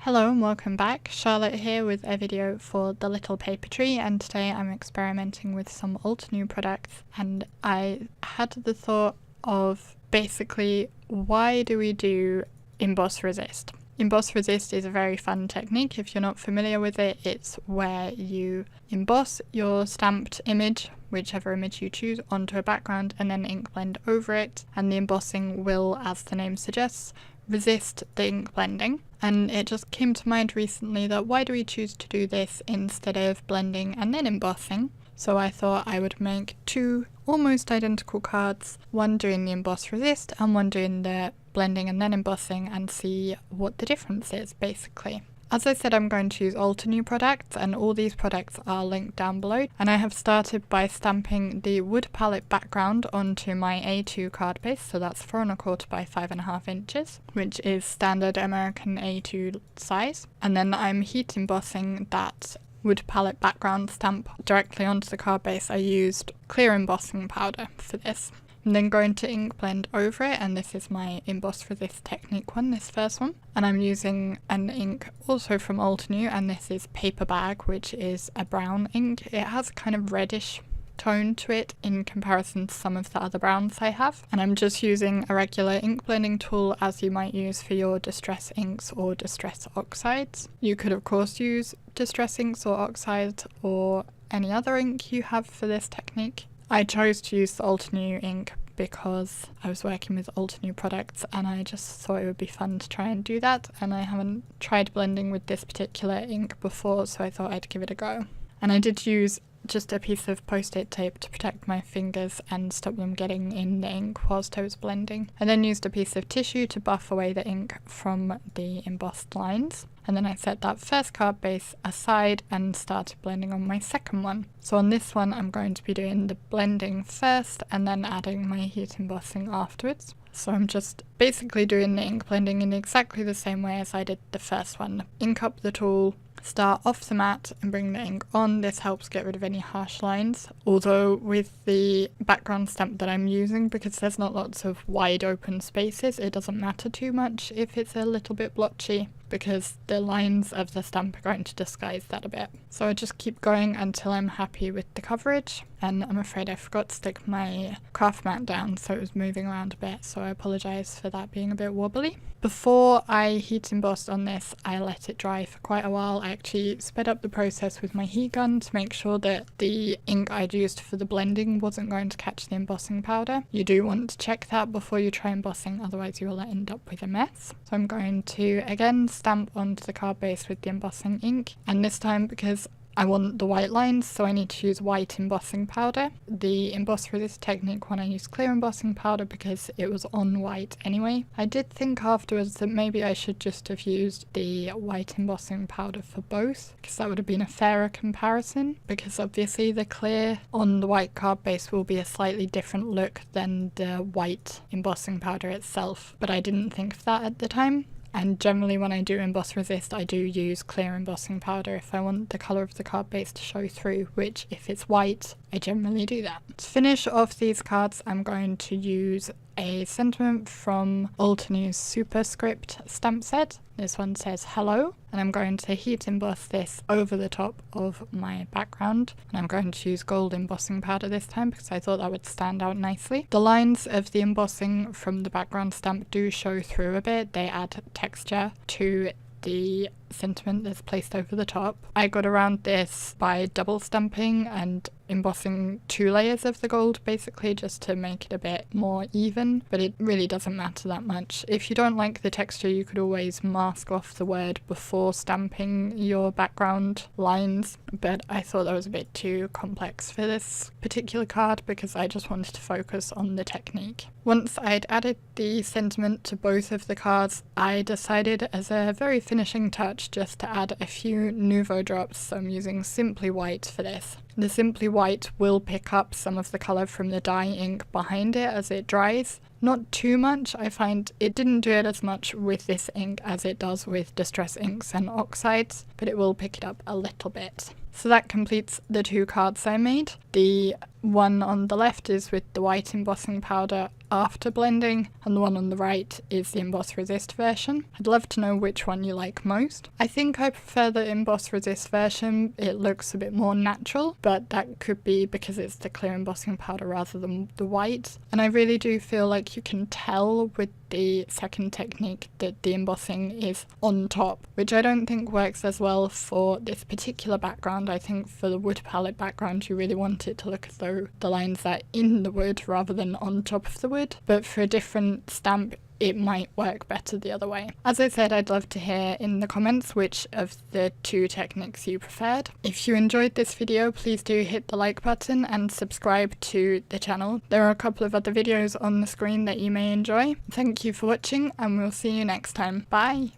Hello and welcome back. Charlotte here with a video for the Little Paper Tree, and today I'm experimenting with some Altenew products, and I had the thought of basically, why do we do Emboss Resist? Emboss Resist is a very fun technique. If you're not familiar with it, it's where you emboss your stamped image, whichever image you choose, onto a background and then ink blend over it, and the embossing will, as the name suggests, resist the ink blending. And it just came to mind recently that why do we choose to do this instead of blending and then embossing? So I thought I would make two almost identical cards, one doing the Emboss Resist and one doing the blending and then embossing, and see what the difference is basically. As I said, I'm going to use Altenew products, and all these products are linked down below. And I have started by stamping the wood palette background onto my A2 card base, so that's 4 1/4 by 5.5 inches, which is standard American A2 size. And then I'm heat embossing that wood palette background stamp directly onto the card base. I used clear embossing powder for this. I'm then going to ink blend over it, and this is my Emboss Resist technique one, this first one. And I'm using an ink also from Altenew, and this is Paper Bag, which is a brown ink. It has a kind of reddish tone to it in comparison to some of the other browns I have. And I'm just using a regular ink blending tool, as you might use for your distress inks or distress oxides. You could of course use distress inks or oxides or any other ink you have for this technique. I chose to use the Altenew ink because I was working with Altenew products and I just thought it would be fun to try and do that, and I haven't tried blending with this particular ink before, so I thought I'd give it a go. And I did use just a piece of post-it tape to protect my fingers and stop them getting in the ink whilst I was blending. I then used a piece of tissue to buff away the ink from the embossed lines. And then I set that first card base aside and started blending on my second one. So on this one I'm going to be doing the blending first and then adding my heat embossing afterwards. So I'm just basically doing the ink blending in exactly the same way as I did the first one. Ink up the tool, start off the mat and bring the ink on. This helps get rid of any harsh lines. Although with the background stamp that I'm using, because there's not lots of wide open spaces, it doesn't matter too much if it's a little bit blotchy, because the lines of the stamp are going to disguise that a bit. So I just keep going until I'm happy with the coverage. And I'm afraid I forgot to stick my craft mat down, so it was moving around a bit, so I apologise for that being a bit wobbly. Before I heat embossed on this, I let it dry for quite a while. I actually sped up the process with my heat gun to make sure that the ink I'd used for the blending wasn't going to catch the embossing powder. You do want to check that before you try embossing, otherwise you will end up with a mess. So I'm going to again stamp onto the card base with the embossing ink, and this time, because I want the white lines, so I need to use white embossing powder. The Emboss Resist technique one, I used clear embossing powder because it was on white anyway. I did think afterwards that maybe I should just have used the white embossing powder for both, because that would have been a fairer comparison, because obviously the clear on the white card base will be a slightly different look than the white embossing powder itself, but I didn't think of that at the time. And generally when I do Emboss Resist, I do use clear embossing powder if I want the colour of the card base to show through, which if it's white, I generally do that. To finish off these cards, I'm going to use a sentiment from Altenew's Superscript stamp set. This one says hello, and I'm going to heat emboss this over the top of my background, and I'm going to use gold embossing powder this time because I thought that would stand out nicely. The lines of the embossing from the background stamp do show through a bit. They add texture to the sentiment that's placed over the top. I got around this by double stamping and embossing 2 layers of the gold basically, just to make it a bit more even, but it really doesn't matter that much. If you don't like the texture, you could always mask off the word before stamping your background lines, but I thought that was a bit too complex for this particular card because I just wanted to focus on the technique. Once I'd added the sentiment to both of the cards, I decided as a very finishing touch just to add a few Nuvo Drops, so I'm using Simply White for this. The Simply White will pick up some of the colour from the dye ink behind it as it dries. Not too much. I find it didn't do it as much with this ink as it does with distress inks and oxides, but it will pick it up a little bit. So that completes the 2 cards I made. The one on the left is with the white embossing powder after blending, and the one on the right is the Emboss Resist version. I'd love to know which one you like most. I think I prefer the Emboss Resist version. It looks a bit more natural, but that could be because it's the clear embossing powder rather than the white. And I really do feel like you can tell with the second technique that the embossing is on top, which I don't think works as well for this particular background. I think for the wood palette background you really want it to look as though the lines are in the wood rather than on top of the wood, but for a different stamp it might work better the other way. As I said, I'd love to hear in the comments which of the two techniques you preferred. If you enjoyed this video, please do hit the like button and subscribe to the channel. There are a couple of other videos on the screen that you may enjoy. Thank you for watching and we'll see you next time. Bye!